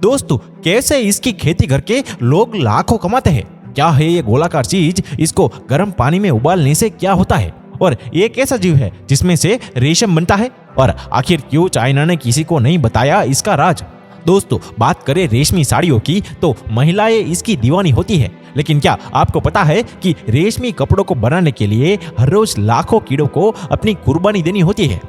दोस्तों, कैसे इसकी खेती करके लोग लाखों कमाते हैं? क्या है ये गोलाकार चीज? इसको गर्म पानी में उबालने से क्या होता है? और ये कैसा जीव है जिसमें से रेशम बनता है? और आखिर क्यों चाइना ने किसी को नहीं बताया इसका राज? दोस्तों, बात करें रेशमी साड़ियों की तो महिलाएं इसकी दीवानी होती है। लेकिन क्या आपको पता है कि रेशमी कपड़ों को बनाने के लिए हर रोज लाखों कीड़ों को अपनी कुर्बानी देनी होती है?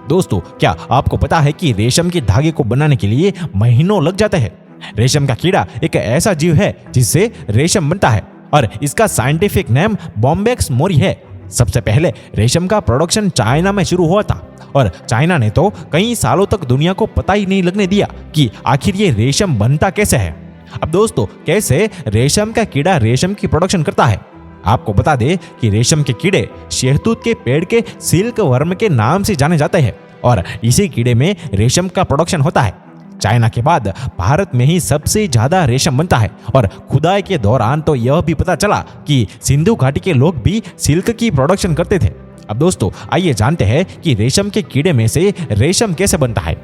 दोस्तों, क्या आपको पता है कि रेशम के धागे को बनाने के लिए महीनों लग जाते हैं? रेशम का कीड़ा एक ऐसा जीव है जिससे रेशम बनता है और इसका साइंटिफिक नेम बॉम्बेक्स मोरी है। सबसे पहले रेशम का प्रोडक्शन चाइना में शुरू हुआ था और चाइना ने तो कई सालों तक दुनिया को पता ही नहीं लगने दिया कि आखिर ये रेशम बनता कैसे है। अब दोस्तों, कैसे रेशम का कीड़ा रेशम की प्रोडक्शन करता है? आपको बता दें कि रेशम के कीड़े शहतूत के पेड़ के सिल्क वर्म के नाम से जाने जाते हैं और इसी कीड़े में रेशम का प्रोडक्शन होता है। चाइना के बाद भारत में ही सबसे ज्यादा रेशम बनता है और खुदाई के दौरान तो यह भी पता चला कि सिंधु घाटी के लोग भी सिल्क की प्रोडक्शन करते थे। अब दोस्तों, आइए जानते हैं कि रेशम के कीड़े में से रेशम कैसे बनता है।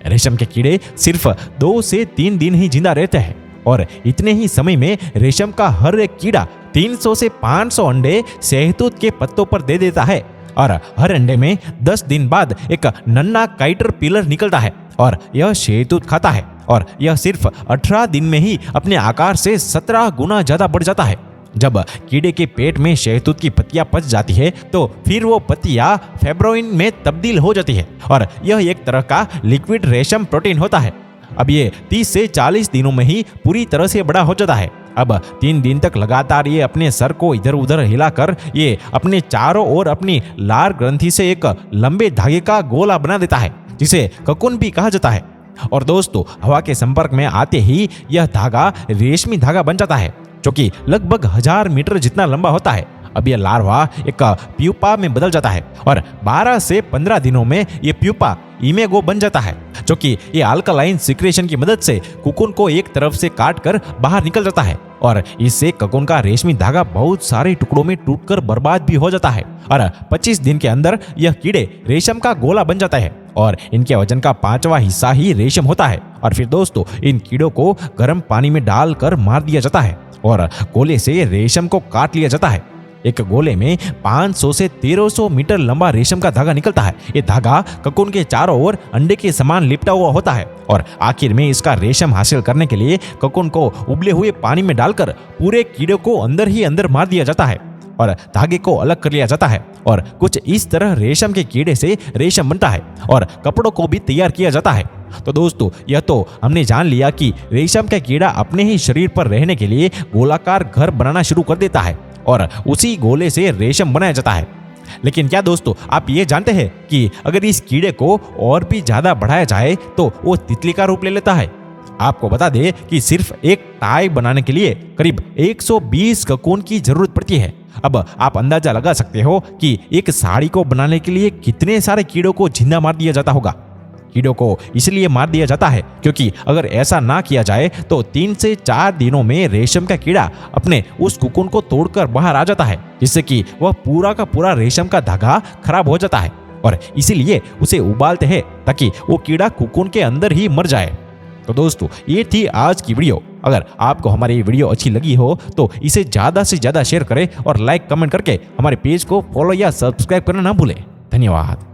रेशम के कीड़े सिर्फ 2 से 3 दिन ही जिंदा रहते हैं और इतने ही समय में रेशम का हर एक कीड़ा 300 से 500 अंडे शहतूत के पत्तों पर दे देता है और हर अंडे में 10 दिन बाद एक नन्हा काइटर पिलर निकलता है और यह शहतूत खाता है और यह सिर्फ 18 दिन में ही अपने आकार से 17 गुना ज्यादा बढ़ जाता है। जब कीड़े के पेट में शहतूत की पत्तियां पच जाती है तो फिर वो पत्तियां फेब्रोइन में तब्दील हो जाती है और यह एक तरह का लिक्विड रेशम प्रोटीन होता है। अब ये 30 से 40 दिनों में ही पूरी तरह से बड़ा हो जाता है। अब 3 दिन तक लगातार ये अपने सर को इधर उधर हिलाकर ये अपने चारों ओर अपनी लार ग्रंथि से एक लंबे धागे का गोला बना देता है जिसे ककुन भी कहा जाता है। और दोस्तों, हवा के संपर्क में आते ही यह धागा रेशमी धागा बन जाता है जो कि लगभग 1000 मीटर जितना लंबा होता है। अब यह लार्वा एक प्यूपा में बदल जाता है और 12 से 15 दिनों में यह प्यूपा इमेगो बन जाता है जो कि ये अल्कलाइन सिक्रेशन की मदद से कुकुन को एक तरफ से काट कर बाहर निकल जाता है और इससे ककुन का रेशमी धागा बहुत सारे टुकड़ों में टूटकर बर्बाद भी हो जाता है और 25 दिन के अंदर यह कीड़े रेशम का गोला बन जाता है और इनके वजन का 5वां हिस्सा ही रेशम होता है। और फिर दोस्तों, इन कीड़ों को गर्म पानी में डालकर मार दिया जाता है और गोले से रेशम को काट लिया जाता है। एक गोले में 500 से 1300 मीटर लंबा रेशम का धागा निकलता है। ये धागा ककुन के चारों ओर अंडे के समान लिपटा हुआ होता है और आखिर में इसका रेशम हासिल करने के लिए ककुन को उबले हुए पानी में डालकर पूरे कीड़े को अंदर ही अंदर मार दिया जाता है और धागे को अलग कर लिया जाता है और कुछ इस तरह रेशम के कीड़े से रेशम बनता है और कपड़ों को भी तैयार किया जाता है। तो दोस्तों, यह तो हमने जान लिया कि रेशम का कीड़ा अपने ही शरीर पर रहने के लिए गोलाकार घर बनाना शुरू कर देता है और उसी गोले से रेशम बनाया जाता है। लेकिन क्या दोस्तों, आप ये जानते हैं कि अगर इस कीड़े को और भी ज्यादा बढ़ाया जाए तो वो तितली का रूप ले लेता है? आपको बता दें कि सिर्फ एक टाई बनाने के लिए करीब 120 ककून की जरूरत पड़ती है। अब आप अंदाजा लगा सकते हो कि एक साड़ी को बनाने के लिए कितने सारे कीड़ों को जिंदा मार दिया जाता होगा। कीड़ों को इसलिए मार दिया जाता है क्योंकि अगर ऐसा ना किया जाए तो 3 से 4 दिनों में रेशम का कीड़ा अपने उस कुकुन को तोड़कर बाहर आ जाता है, जिससे कि वह पूरा का पूरा रेशम का धागा खराब हो जाता है और इसीलिए उसे उबालते हैं ताकि वो कीड़ा कुकुन के अंदर ही मर जाए। तो दोस्तों, ये थी आज की वीडियो। अगर आपको हमारी वीडियो अच्छी लगी हो तो इसे ज्यादा से ज्यादा शेयर करें और लाइक कमेंट करके हमारे पेज को फॉलो या सब्सक्राइब करना ना भूलें। धन्यवाद।